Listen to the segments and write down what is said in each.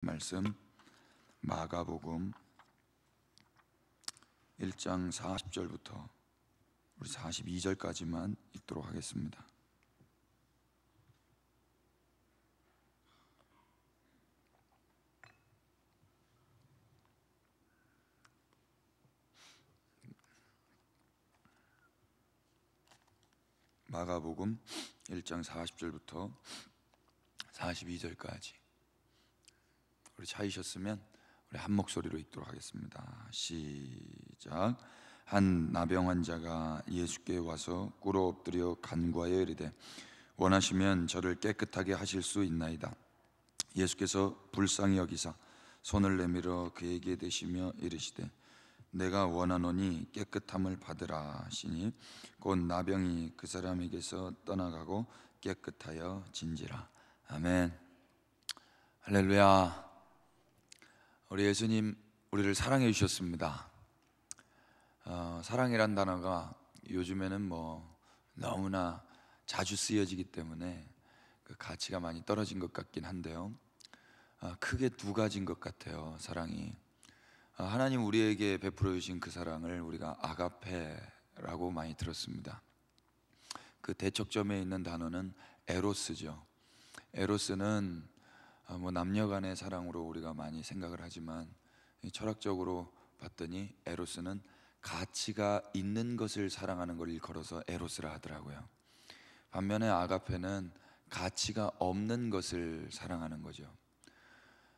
말씀 마가복음 1장 40절부터 우리 42절까지만 읽도록 하겠습니다. 마가복음 1장 40절부터 42절까지 우리 찾으셨으면 우리 한 목소리로 읽도록 하겠습니다. 시작. 한 나병 환자가 예수께 와서 꿇어 엎드려 간구하여 이르되 원하시면 저를 깨끗하게 하실 수 있나이다. 예수께서 불쌍히 여기사 손을 내밀어 그에게 대시며 이르시되 내가 원하노니 깨끗함을 받으라 하시니 곧 나병이 그 사람에게서 떠나가고 깨끗하여 진지라. 아멘. 할렐루야. 우리 예수님 우리를 사랑해 주셨습니다. 사랑이란 단어가 요즘에는 너무나 자주 쓰여지기 때문에 그 가치가 많이 떨어진 것 같긴 한데요. 크게 두 가지인 것 같아요. 사랑이 하나님 우리에게 베풀어 주신 그 사랑을 우리가 아가페라고 많이 들었습니다. 그 대척점에 있는 단어는 에로스죠. 에로스는 남녀 간의 사랑으로 우리가 많이 생각을 하지만 철학적으로 봤더니 에로스는 가치가 있는 것을 사랑하는 걸 일컬어서 에로스라 하더라고요. 반면에 아가페는 가치가 없는 것을 사랑하는 거죠.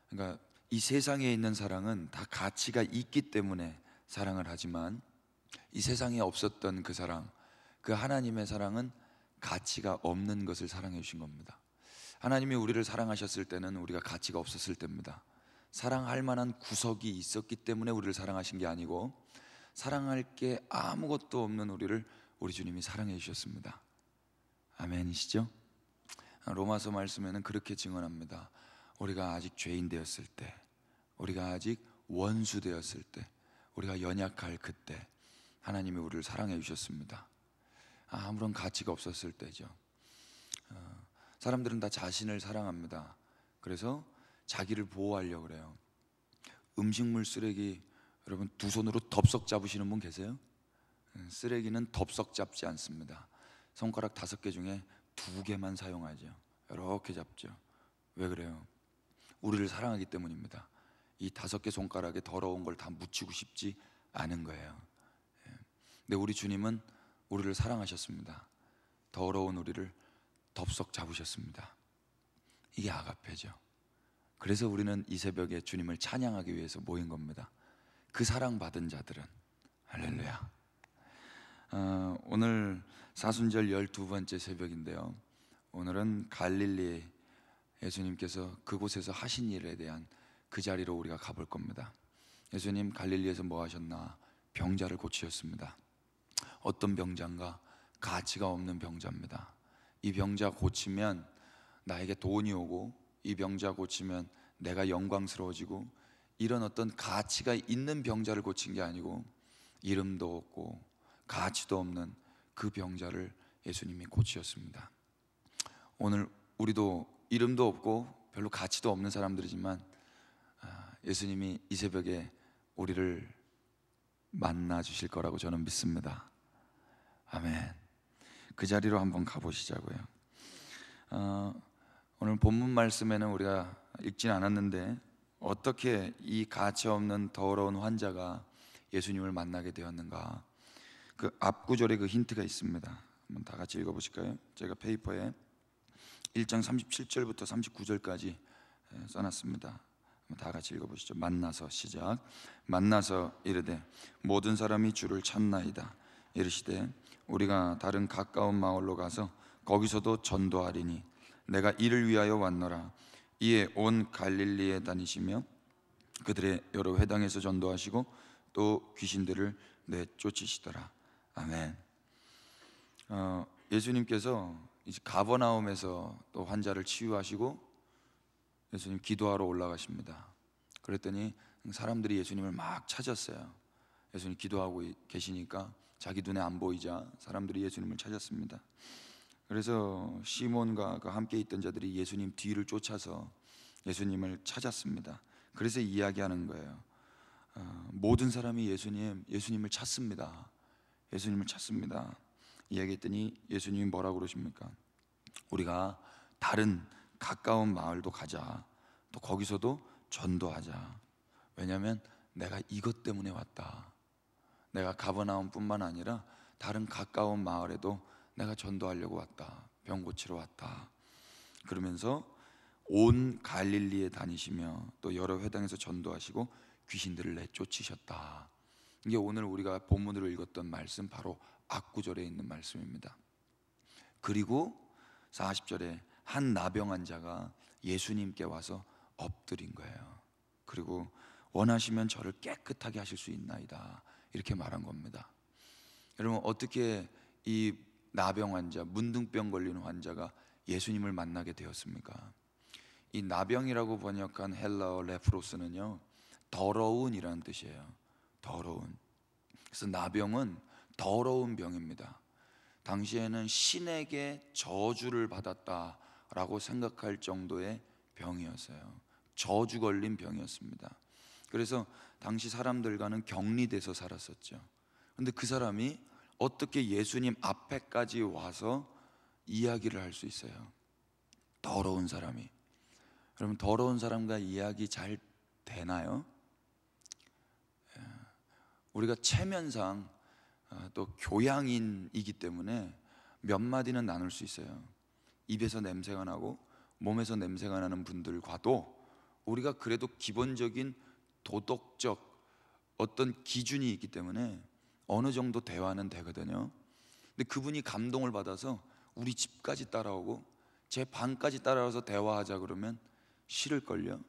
그러니까 이 세상에 있는 사랑은 다 가치가 있기 때문에 사랑을 하지만 이 세상에 없었던 그 사랑, 그 하나님의 사랑은 가치가 없는 것을 사랑해 주신 겁니다. 하나님이 우리를 사랑하셨을 때는 우리가 가치가 없었을 때입니다. 사랑할 만한 구석이 있었기 때문에 우리를 사랑하신 게 아니고 사랑할 게 아무것도 없는 우리를 우리 주님이 사랑해 주셨습니다. 아멘이시죠? 로마서 말씀에는 그렇게 증언합니다. 우리가 아직 죄인 되었을 때, 우리가 아직 원수 되었을 때, 우리가 연약할 그때 하나님이 우리를 사랑해 주셨습니다. 아무런 가치가 없었을 때죠. 사람들은 다 자신을 사랑합니다. 그래서 자기를 보호하려고 그래요. 음식물 쓰레기 여러분 두 손으로 덥석 잡으시는 분 계세요? 쓰레기는 덥석 잡지 않습니다. 손가락 5개 중에 2개만 사용하죠. 이렇게 잡죠. 왜 그래요? 우리를 사랑하기 때문입니다. 이 5개 손가락에 더러운 걸 다 묻히고 싶지 않은 거예요. 근데 우리 주님은 우리를 사랑하셨습니다. 더러운 우리를 덥석 잡으셨습니다. 이게 아가페죠. 그래서 우리는 이 새벽에 주님을 찬양하기 위해서 모인 겁니다. 그 사랑받은 자들은 할렐루야. 오늘 사순절 12번째 새벽인데요, 오늘은 갈릴리 예수님께서 그곳에서 하신 일에 대한 그 자리로 우리가 가볼 겁니다. 예수님 갈릴리에서 뭐 하셨나? 병자를 고치셨습니다. 어떤 병자인가? 가치가 없는 병자입니다. 이 병자 고치면 나에게 돈이 오고, 이 병자 고치면 내가 영광스러워지고, 이런 어떤 가치가 있는 병자를 고친 게 아니고 이름도 없고 가치도 없는 그 병자를 예수님이 고치셨습니다. 오늘 우리도 이름도 없고 별로 가치도 없는 사람들이지만 예수님이 이 새벽에 우리를 만나 주실 거라고 저는 믿습니다. 아멘. 그 자리로 한번 가보시자고요. 오늘 본문 말씀에는 우리가 읽진 않았는데 어떻게 이 가치 없는 더러운 환자가 예수님을 만나게 되었는가, 그 앞구절에 그 힌트가 있습니다. 한번 다 같이 읽어보실까요? 제가 페이퍼에 1장 37절부터 39절까지 써놨습니다. 다 같이 읽어보시죠. 만나서 시작. 만나서 이르되 모든 사람이 주를 찾나이다. 이르시되 우리가 다른 가까운 마을로 가서 거기서도 전도하리니 내가 이를 위하여 왔노라. 이에 온 갈릴리에 다니시며 그들의 여러 회당에서 전도하시고 또 귀신들을 내쫓으시더라. 아멘. 예수님께서 이제 가버나움에서 또 환자를 치유하시고 예수님 기도하러 올라가십니다. 그랬더니 사람들이 예수님을 막 찾았어요. 예수님 기도하고 계시니까 자기 눈에 안 보이자 사람들이 예수님을 찾았습니다. 그래서 시몬과 함께 있던 자들이 예수님 뒤를 쫓아서 예수님을 찾았습니다. 그래서 이야기하는 거예요. 모든 사람이 예수님을 찾습니다. 예수님을 찾습니다. 이야기했더니 예수님이 뭐라고 그러십니까? 우리가 다른 가까운 마을도 가자. 또 거기서도 전도하자. 왜냐하면 내가 이것 때문에 왔다. 내가 가버나움뿐만 아니라 다른 가까운 마을에도 내가 전도하려고 왔다. 병 고치러 왔다. 그러면서 온 갈릴리에 다니시며 또 여러 회당에서 전도하시고 귀신들을 내쫓으셨다. 이게 오늘 우리가 본문으로 읽었던 말씀, 바로 앞구절에 있는 말씀입니다. 그리고 40절에 한 나병 자가 예수님께 와서 엎드린 거예요. 그리고 원하시면 저를 깨끗하게 하실 수 있나이다, 이렇게 말한 겁니다. 여러분, 어떻게 이 나병 환자, 문둥병 걸린 환자가 예수님을 만나게 되었습니까? 이 나병이라고 번역한 헬라어 레프로스는요, 더러운이라는 뜻이에요. 더러운. 그래서 나병은 더러운 병입니다. 당시에는 신에게 저주를 받았다라고 생각할 정도의 병이었어요. 저주 걸린 병이었습니다. 그래서 당시 사람들과는 격리돼서 살았었죠. 그런데 그 사람이 어떻게 예수님 앞에까지 와서 이야기를 할 수 있어요? 더러운 사람이. 여러분, 더러운 사람과 이야기 잘 되나요? 우리가 체면상 또 교양인이기 때문에 몇 마디는 나눌 수 있어요. 입에서 냄새가 나고 몸에서 냄새가 나는 분들과도 우리가 그래도 기본적인 도덕적 어떤 기준이 있기 때문에 어느 정도 대화는 되거든요. 근데 그분이 감동을 받아서 우리 집까지 따라오고 제 방까지 따라와서 대화하자 그러면 싫을걸요?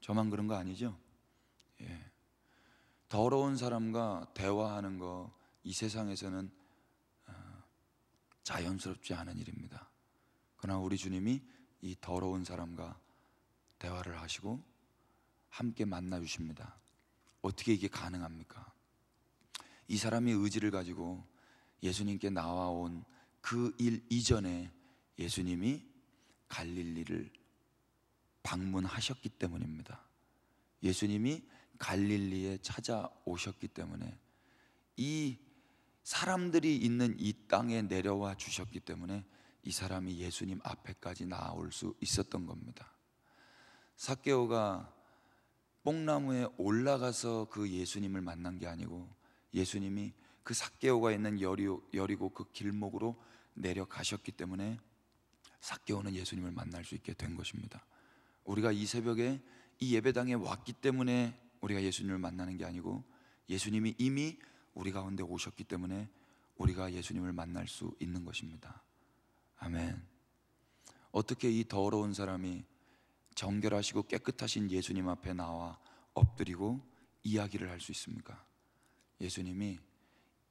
저만 그런 거 아니죠? 예. 더러운 사람과 대화하는 거, 이 세상에서는 자연스럽지 않은 일입니다. 그러나 우리 주님이 이 더러운 사람과 대화를 하시고 함께 만나 주십니다. 어떻게 이게 가능합니까? 이 사람이 의지를 가지고 예수님께 나와온 그 일 이전에 예수님이 갈릴리를 방문하셨기 때문입니다. 예수님이 갈릴리에 찾아오셨기 때문에, 이 사람들이 있는 이 땅에 내려와 주셨기 때문에 이 사람이 예수님 앞에까지 나올 수 있었던 겁니다. 삭개오가 뽕나무에 올라가서 그 예수님을 만난 게 아니고 예수님이 그 삭개오가 있는 여리고 그 길목으로 내려가셨기 때문에 삭개오는 예수님을 만날 수 있게 된 것입니다. 우리가 이 새벽에 이 예배당에 왔기 때문에 우리가 예수님을 만나는 게 아니고 예수님이 이미 우리 가운데 오셨기 때문에 우리가 예수님을 만날 수 있는 것입니다. 아멘. 어떻게 이 더러운 사람이 정결하시고 깨끗하신 예수님 앞에 나와 엎드리고 이야기를 할 수 있습니까? 예수님이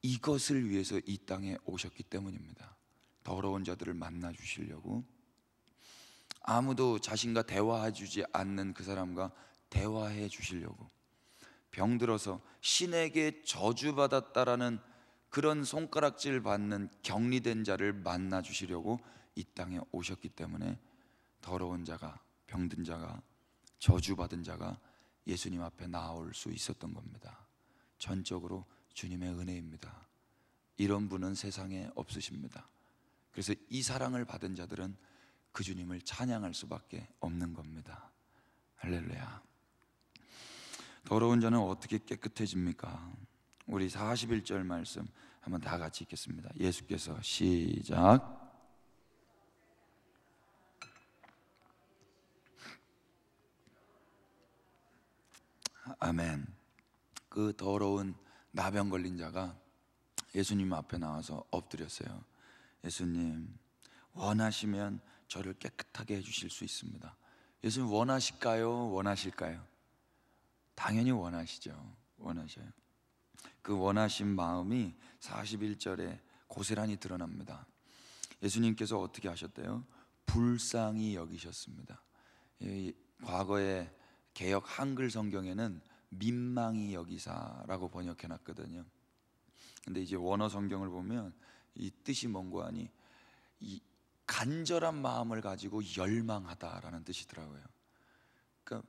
이것을 위해서 이 땅에 오셨기 때문입니다. 더러운 자들을 만나 주시려고, 아무도 자신과 대화해 주지 않는 그 사람과 대화해 주시려고, 병들어서 신에게 저주받았다라는 그런 손가락질 받는 격리된 자를 만나 주시려고 이 땅에 오셨기 때문에 더러운 자가, 병든 자가, 저주받은 자가 예수님 앞에 나올 수 있었던 겁니다. 전적으로 주님의 은혜입니다. 이런 분은 세상에 없으십니다. 그래서 이 사랑을 받은 자들은 그 주님을 찬양할 수밖에 없는 겁니다. 할렐루야. 더러운 자는 어떻게 깨끗해집니까? 우리 41절 말씀 한번 다 같이 읽겠습니다. 예수께서 시작. 아멘. 그 더러운 나병 걸린 자가 예수님 앞에 나와서 엎드렸어요. 예수님, 원하시면 저를 깨끗하게 해주실 수 있습니다. 예수님 원하실까요? 원하실까요? 당연히 원하시죠. 원하셔요. 그 원하신 마음이 41절에 고스란히 드러납니다. 예수님께서 어떻게 하셨대요? 불쌍히 여기셨습니다. 과거에 개역 한글 성경에는 민망히 여기사라고 번역해 놨거든요. 근데 이제 원어 성경을 보면 이 뜻이 뭔고 하니, 이 간절한 마음을 가지고 열망하다라는 뜻이더라고요. 그러니까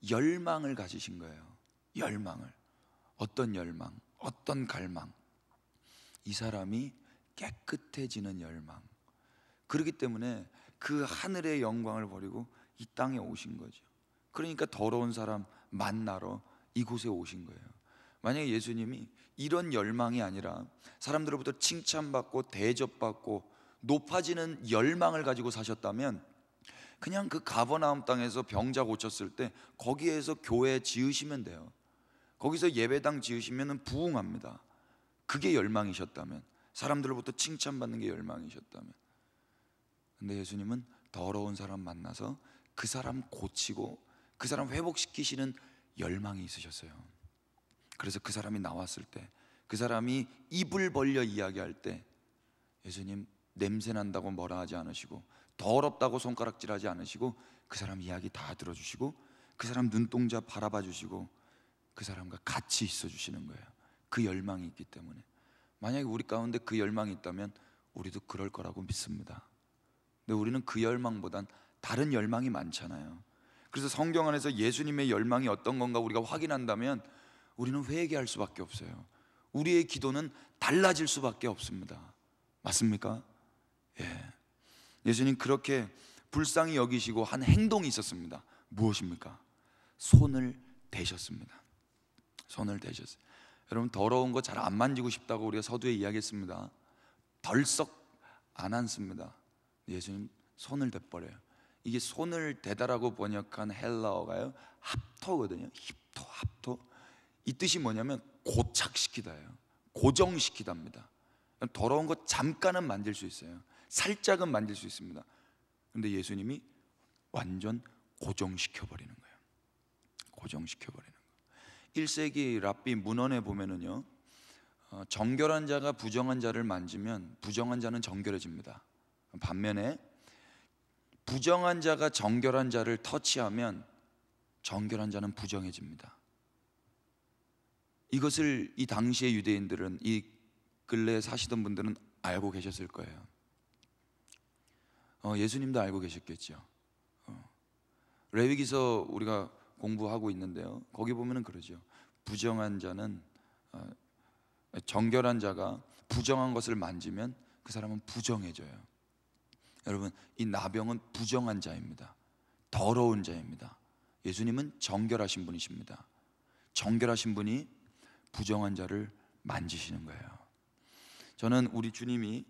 열망을 가지신 거예요. 열망을. 어떤 열망, 어떤 갈망. 이 사람이 깨끗해지는 열망. 그렇기 때문에 그 하늘의 영광을 버리고 이 땅에 오신 거죠. 그러니까 더러운 사람 만나러 이곳에 오신 거예요. 만약에 예수님이 이런 열망이 아니라 사람들로부터 칭찬받고 대접받고 높아지는 열망을 가지고 사셨다면 그냥 그 가버나움 땅에서 병자 고쳤을 때 거기에서 교회 지으시면 돼요. 거기서 예배당 지으시면 부흥합니다. 그게 열망이셨다면, 사람들로부터 칭찬받는 게 열망이셨다면. 근데 예수님은 더러운 사람 만나서 그 사람 고치고 그 사람 회복시키시는 열망이 있으셨어요. 그래서 그 사람이 나왔을 때, 그 사람이 입을 벌려 이야기할 때 예수님 냄새 난다고 뭐라 하지 않으시고 더럽다고 손가락질하지 않으시고 그 사람 이야기 다 들어주시고 그 사람 눈동자 바라봐 주시고 그 사람과 같이 있어 주시는 거예요. 그 열망이 있기 때문에. 만약에 우리 가운데 그 열망이 있다면 우리도 그럴 거라고 믿습니다. 근데 우리는 그 열망보단 다른 열망이 많잖아요. 그래서 성경 안에서 예수님의 열망이 어떤 건가 우리가 확인한다면 우리는 회개할 수밖에 없어요. 우리의 기도는 달라질 수밖에 없습니다. 맞습니까? 예. 예수님 그렇게 불쌍히 여기시고 한 행동이 있었습니다. 무엇입니까? 손을 대셨습니다. 손을 대셨어요. 여러분 더러운 거 잘 안 만지고 싶다고 우리가 서두에 이야기했습니다. 덜썩 안 앉습니다. 예수님 손을 대버려요. 이게 손을 대다라고 번역한 헬라어가요 합토거든요. 힙토, 합토. 이 뜻이 뭐냐면 고착시키다예요. 고정시키답니다. 더러운 거 잠깐은 만질 수 있어요. 살짝은 만질 수 있습니다. 근데 예수님이 완전 고정시켜버리는 거예요. 고정시켜버리는 거예요. 1세기 랍비 문헌에 보면은요, 정결한 자가 부정한 자를 만지면 부정한 자는 정결해집니다. 반면에 부정한 자가 정결한 자를 터치하면 정결한 자는 부정해집니다. 이것을 이 당시의 유대인들은, 이 근래에 사시던 분들은 알고 계셨을 거예요. 예수님도 알고 계셨겠죠. 레위기서 우리가 공부하고 있는데요, 거기 보면은 그러죠. 부정한 자는, 정결한 자가 부정한 것을 만지면 그 사람은 부정해져요. 여러분, 이 나병은 부정한 자입니다. 더러운 자입니다. 예수님은 정결하신 분이십니다. 정결하신 분이 부정한 자를 만지시는 거예요. 저는 우리 주님이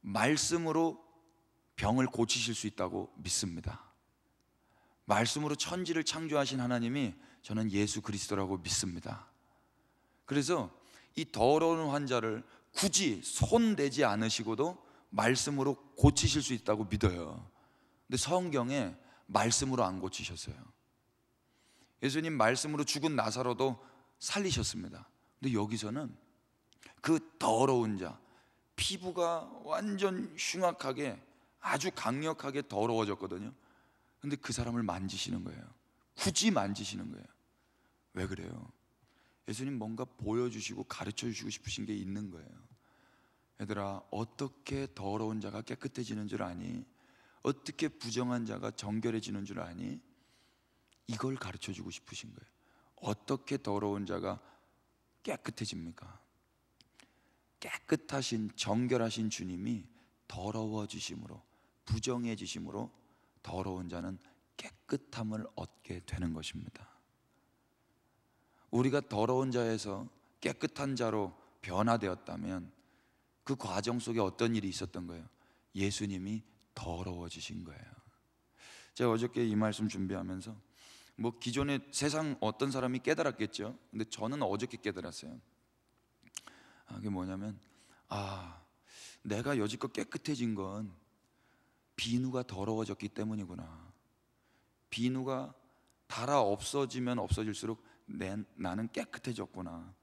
말씀으로 병을 고치실 수 있다고 믿습니다. 말씀으로 천지를 창조하신 하나님이 저는 예수 그리스도라고 믿습니다. 그래서 이 더러운 환자를 굳이 손대지 않으시고도 말씀으로 고치실 수 있다고 믿어요. 근데 성경에 말씀으로 안 고치셨어요. 예수님 말씀으로 죽은 나사로도 살리셨습니다. 근데 여기서는 그 더러운 자, 피부가 완전 흉악하게 아주 강력하게 더러워졌거든요. 근데 그 사람을 만지시는 거예요. 굳이 만지시는 거예요. 왜 그래요? 예수님 뭔가 보여주시고 가르쳐 주시고 싶으신 게 있는 거예요. 얘들아, 어떻게 더러운 자가 깨끗해지는 줄 아니? 어떻게 부정한 자가 정결해지는 줄 아니? 이걸 가르쳐 주고 싶으신 거예요. 어떻게 더러운 자가 깨끗해집니까? 깨끗하신 정결하신 주님이 더러워지심으로, 부정해지심으로 더러운 자는 깨끗함을 얻게 되는 것입니다. 우리가 더러운 자에서 깨끗한 자로 변화되었다면 그 과정 속에 어떤 일이 있었던 거예요? 예수님이 더러워지신 거예요. 제가 어저께 이 말씀 준비하면서 기존에 세상 어떤 사람이 깨달았겠죠. 근데 저는 어저께 깨달았어요. 그게 뭐냐면, 내가 여지껏 깨끗해진 건 비누가 더러워졌기 때문이구나. 비누가 달아 없어지면 없어질수록 나는 깨끗해졌구나.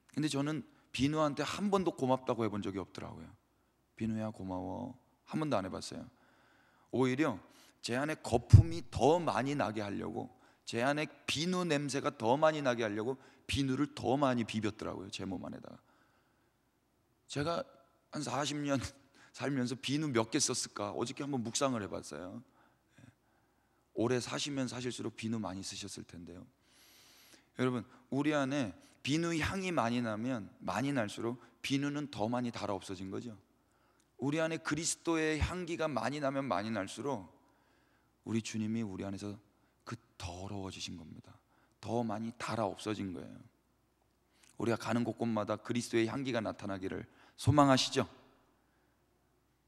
근데 저는 비누한테 한 번도 고맙다고 해본 적이 없더라고요. 비누야 고마워, 한 번도 안 해봤어요. 오히려 제 안에 거품이 더 많이 나게 하려고, 제 안에 비누 냄새가 더 많이 나게 하려고 비누를 더 많이 비볐더라고요, 제 몸 안에다가. 제가 한 40년 살면서 비누 몇 개 썼을까? 어저께 한번 묵상을 해봤어요. 오래 사시면 사실수록 비누 많이 쓰셨을 텐데요. 여러분, 우리 안에 비누 향이 많이 나면 많이 날수록 비누는 더 많이 달아 없어진 거죠. 우리 안에 그리스도의 향기가 많이 나면 많이 날수록 우리 주님이 우리 안에서 그 더러워지신 겁니다. 더 많이 달아 없어진 거예요. 우리가 가는 곳곳마다 그리스도의 향기가 나타나기를 소망하시죠?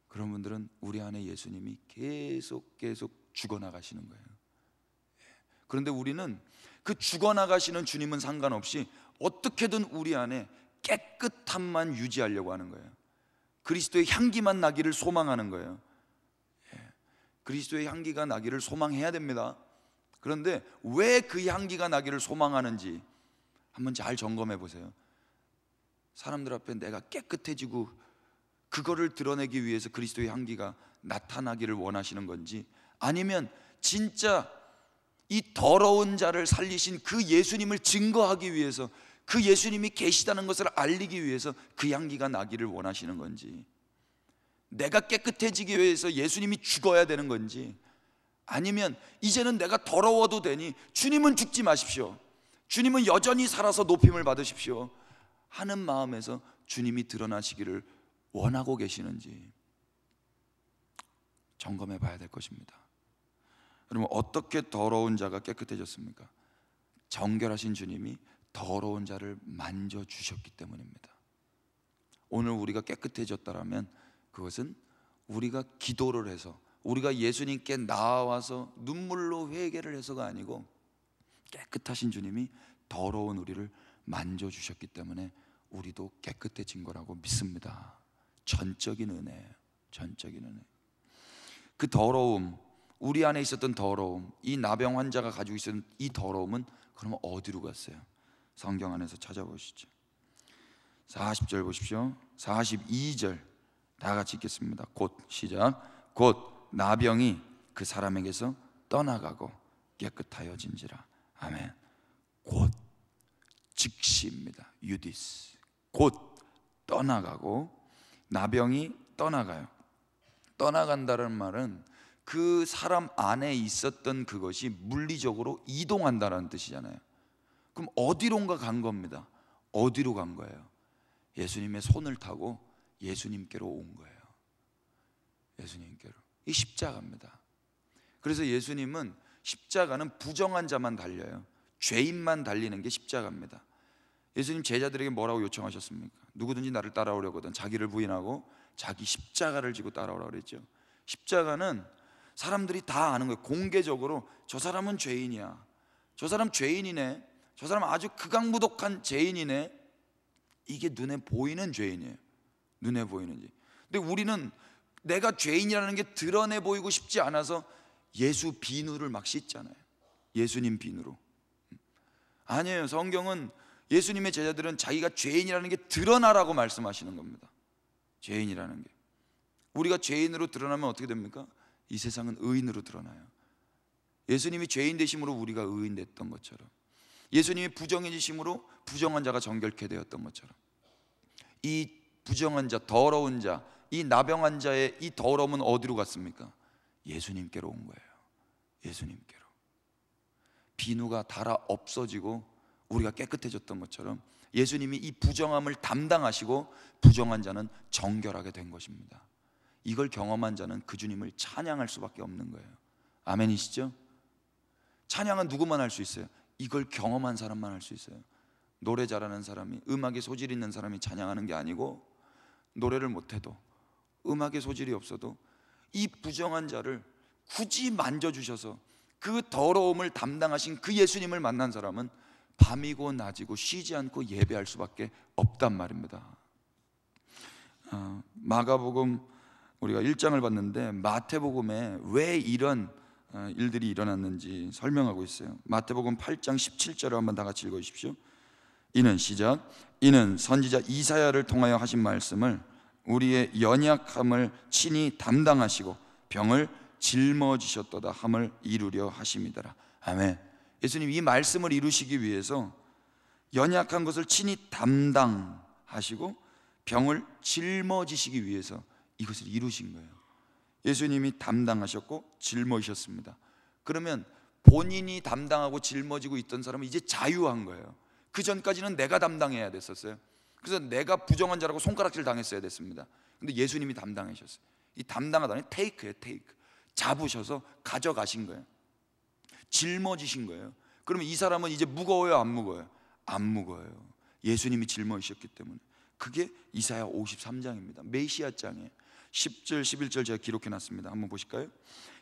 그런 분들은 우리 안에 예수님이 계속 죽어나가시는 거예요. 그런데 우리는 그 죽어나가시는 주님은 상관없이 어떻게든 우리 안에 깨끗함만 유지하려고 하는 거예요. 그리스도의 향기만 나기를 소망하는 거예요. 그리스도의 향기가 나기를 소망해야 됩니다. 그런데 왜 그 향기가 나기를 소망하는지 한번 잘 점검해 보세요. 사람들 앞에 내가 깨끗해지고 그거를 드러내기 위해서 그리스도의 향기가 나타나기를 원하시는 건지, 아니면 진짜 이 더러운 자를 살리신 그 예수님을 증거하기 위해서, 그 예수님이 계시다는 것을 알리기 위해서 그 향기가 나기를 원하시는 건지, 내가 깨끗해지기 위해서 예수님이 죽어야 되는 건지, 아니면 이제는 내가 더러워도 되니 주님은 죽지 마십시오, 주님은 여전히 살아서 높임을 받으십시오 하는 마음에서 주님이 드러나시기를 원하고 계시는지 점검해 봐야 될 것입니다. 여러분, 어떻게 더러운 자가 깨끗해졌습니까? 정결하신 주님이 더러운 자를 만져주셨기 때문입니다. 오늘 우리가 깨끗해졌다면 그것은 우리가 기도를 해서, 우리가 예수님께 나와서 눈물로 회개를 해서가 아니고 깨끗하신 주님이 더러운 우리를 만져주셨기 때문에 우리도 깨끗해진 거라고 믿습니다. 전적인 은혜예요. 전적인 은혜. 그 더러움, 우리 안에 있었던 더러움, 이 나병 환자가 가지고 있었던 이 더러움은 그러면 어디로 갔어요? 성경 안에서 찾아보시죠. 40절 보십시오. 42절 다 같이 읽겠습니다. 곧 시작. 곧 나병이 그 사람에게서 떠나가고 깨끗하여진지라. 아멘. 곧, 즉시입니다. 유디스. 곧 떠나가고, 나병이 떠나가요. 떠나간다는 말은 그 사람 안에 있었던 그것이 물리적으로 이동한다는 뜻이잖아요. 그럼 어디론가 간 겁니다. 어디로 간 거예요? 예수님의 손을 타고 예수님께로 온 거예요. 예수님께로. 이 십자가입니다. 그래서 예수님은, 십자가는 부정한 자만 달려요. 죄인만 달리는 게 십자가입니다. 예수님 제자들에게 뭐라고 요청하셨습니까? 누구든지 나를 따라오려거든 자기를 부인하고 자기 십자가를 지고 따라오라고 그랬죠. 십자가는 사람들이 다 아는 거예요. 공개적으로 저 사람은 죄인이야, 저 사람 죄인이네, 저 사람 아주 극악무독한 죄인이네. 이게 눈에 보이는 죄인이에요. 눈에 보이는 죄. 근데 우리는 내가 죄인이라는 게 드러내 보이고 싶지 않아서 예수 비누를 막 씻잖아요. 예수님 비누로. 아니에요. 성경은 예수님의 제자들은 자기가 죄인이라는 게 드러나라고 말씀하시는 겁니다. 죄인이라는 게. 우리가 죄인으로 드러나면 어떻게 됩니까? 이 세상은 의인으로 드러나요. 예수님이 죄인 되심으로 우리가 의인 됐던 것처럼, 예수님이 부정해지심으로 부정한 자가 정결케 되었던 것처럼, 이 부정한 자, 더러운 자, 이 나병한 자의 이 더러움은 어디로 갔습니까? 예수님께로 온 거예요. 예수님께로. 비누가 달아 없어지고 우리가 깨끗해졌던 것처럼 예수님이 이 부정함을 담당하시고 부정한 자는 정결하게 된 것입니다. 이걸 경험한 자는 그 주님을 찬양할 수밖에 없는 거예요. 아멘이시죠? 찬양은 누구만 할 수 있어요? 이걸 경험한 사람만 할 수 있어요. 노래 잘하는 사람이, 음악에 소질 있는 사람이 찬양하는 게 아니고, 노래를 못해도, 음악에 소질이 없어도 이 부정한 자를 굳이 만져주셔서 그 더러움을 담당하신 그 예수님을 만난 사람은 밤이고 낮이고 쉬지 않고 예배할 수밖에 없단 말입니다. 마가복음 우리가 1장을 봤는데 마태복음에 왜 이런 일들이 일어났는지 설명하고 있어요. 마태복음 8장 17절을 한번 다 같이 읽어주십시오. 이는 시작. 이는 선지자 이사야를 통하여 하신 말씀을 우리의 연약함을 친히 담당하시고 병을 짊어지셨도다 함을 이루려 하심이더라. 아멘. 예수님 이 말씀을 이루시기 위해서 연약한 것을 친히 담당하시고 병을 짊어지시기 위해서 이것을 이루신 거예요. 예수님이 담당하셨고 짊어지셨습니다. 그러면 본인이 담당하고 짊어지고 있던 사람은 이제 자유한 거예요. 그 전까지는 내가 담당해야 됐었어요. 그래서 내가 부정한 자라고 손가락질 당했어야 됐습니다. 근데 예수님이 담당하셨어요. 이 담당하다는 테이크예요. 테이크. 잡으셔서 가져가신 거예요. 짊어지신 거예요. 그러면 이 사람은 이제 무거워요, 안 무거워요? 안 무거워요. 예수님이 짊어지셨기 때문에. 그게 이사야 53장입니다. 메시아장이에요. 10절 11절 제가 기록해놨습니다. 한번 보실까요?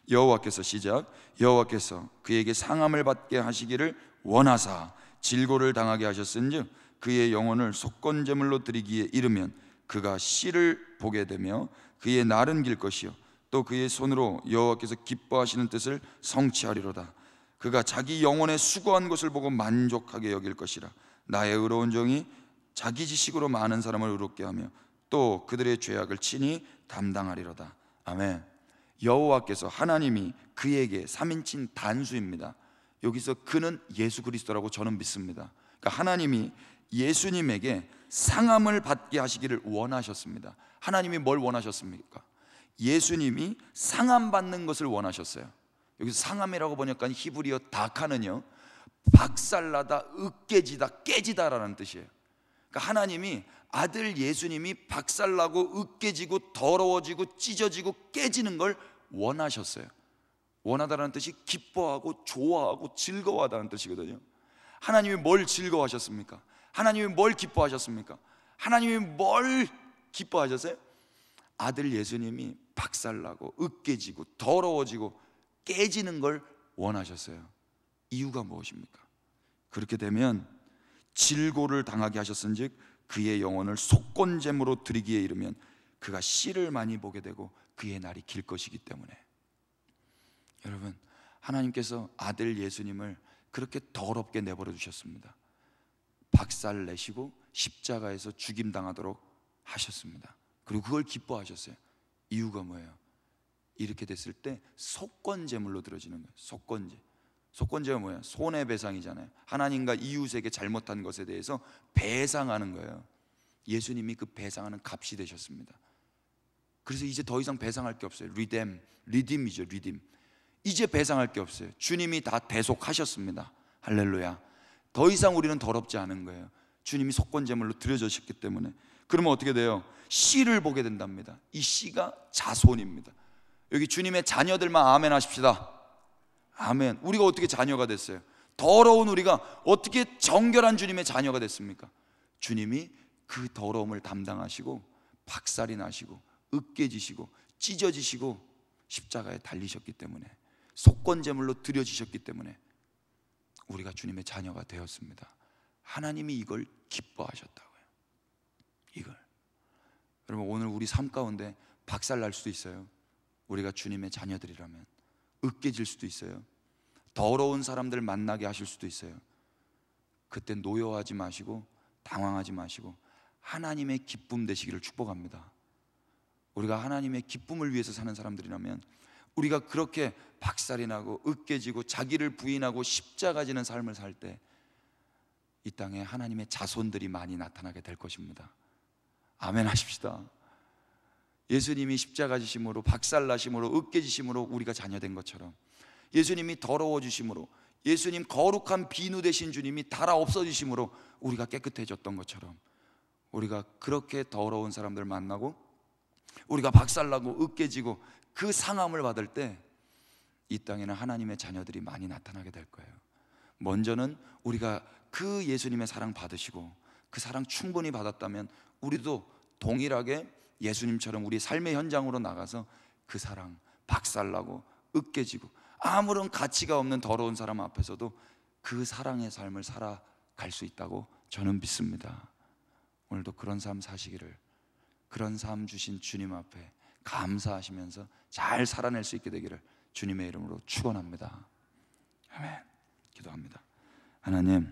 여호와께서 시작. 여호와께서 그에게 상함을 받게 하시기를 원하사 질고를 당하게 하셨은즉 그의 영혼을 속건제물로 드리기에 이르면 그가 씨를 보게 되며 그의 날은 길 것이요 또 그의 손으로 여호와께서 기뻐하시는 뜻을 성취하리로다. 그가 자기 영혼의 수고한 것을 보고 만족하게 여길 것이라. 나의 의로운 종이 자기 지식으로 많은 사람을 의롭게 하며 또 그들의 죄악을 친히 담당하리로다. 아멘. 여호와께서 하나님이 그에게 3인칭 단수입니다. 여기서 그는 예수 그리스도라고 저는 믿습니다. 그러니까 하나님이 예수님에게 상함을 받게 하시기를 원하셨습니다. 하나님이 뭘 원하셨습니까? 예수님이 상함 받는 것을 원하셨어요. 여기서 상함이라고 번역한 히브리어 다카는요, 박살나다, 으깨지다, 깨지다라는 뜻이에요. 그러니까 하나님이 아들 예수님이 박살나고 으깨지고 더러워지고 찢어지고 깨지는 걸 원하셨어요. 원하다라는 뜻이 기뻐하고 좋아하고 즐거워하다는 뜻이거든요. 하나님이 뭘 즐거워하셨습니까? 하나님이 뭘 기뻐하셨습니까? 하나님이 뭘 기뻐하셨어요? 아들 예수님이 박살나고 으깨지고 더러워지고 깨지는 걸 원하셨어요. 이유가 무엇입니까? 그렇게 되면 질고를 당하게 하셨은즉 그의 영혼을 속건제물로 드리기에 이르면 그가 씨를 많이 보게 되고 그의 날이 길 것이기 때문에. 여러분, 하나님께서 아들 예수님을 그렇게 더럽게 내버려 두셨습니다. 박살 내시고 십자가에서 죽임당하도록 하셨습니다. 그리고 그걸 기뻐하셨어요. 이유가 뭐예요? 이렇게 됐을 때 속건제물로 들어지는 거예요. 속건제. 속건제가 뭐예요? 손해배상이잖아요. 하나님과 이웃에게 잘못한 것에 대해서 배상하는 거예요. 예수님이 그 배상하는 값이 되셨습니다. 그래서 이제 더 이상 배상할 게 없어요. 리딤이죠. 리딤. 이제 배상할 게 없어요. 주님이 다 대속하셨습니다. 할렐루야. 더 이상 우리는 더럽지 않은 거예요. 주님이 속건제물로 드려주셨기 때문에. 그러면 어떻게 돼요? 씨를 보게 된답니다. 이 씨가 자손입니다. 여기 주님의 자녀들만 아멘 하십시다. 아멘. 우리가 어떻게 자녀가 됐어요? 더러운 우리가 어떻게 정결한 주님의 자녀가 됐습니까? 주님이 그 더러움을 담당하시고 박살이 나시고 으깨지시고 찢어지시고 십자가에 달리셨기 때문에, 속건제물로 드려지셨기 때문에 우리가 주님의 자녀가 되었습니다. 하나님이 이걸 기뻐하셨다고요. 이걸. 여러분, 오늘 우리 삶 가운데 박살 날 수도 있어요. 우리가 주님의 자녀들이라면 으깨질 수도 있어요. 더러운 사람들 만나게 하실 수도 있어요. 그때 노여워하지 마시고 당황하지 마시고 하나님의 기쁨 되시기를 축복합니다. 우리가 하나님의 기쁨을 위해서 사는 사람들이라면, 우리가 그렇게 박살이 나고 으깨지고 자기를 부인하고 십자가 지는 삶을 살 때 이 땅에 하나님의 자손들이 많이 나타나게 될 것입니다. 아멘 하십시다. 예수님이 십자가 지심으로 박살나심으로 으깨지심으로 우리가 자녀된 것처럼, 예수님이 더러워지심으로, 예수님 거룩한 비누 되신 주님이 달아 없어지심으로 우리가 깨끗해졌던 것처럼, 우리가 그렇게 더러운 사람들 만나고 우리가 박살나고 으깨지고 그 상함을 받을 때 이 땅에는 하나님의 자녀들이 많이 나타나게 될 거예요. 먼저는 우리가 그 예수님의 사랑 받으시고 그 사랑 충분히 받았다면 우리도 동일하게 예수님처럼 우리 삶의 현장으로 나가서 그 사랑 박살나고 으깨지고 아무런 가치가 없는 더러운 사람 앞에서도 그 사랑의 삶을 살아갈 수 있다고 저는 믿습니다. 오늘도 그런 삶 사시기를, 그런 삶 주신 주님 앞에 감사하시면서 잘 살아낼 수 있게 되기를 주님의 이름으로 축원합니다. 아멘. 기도합니다. 하나님,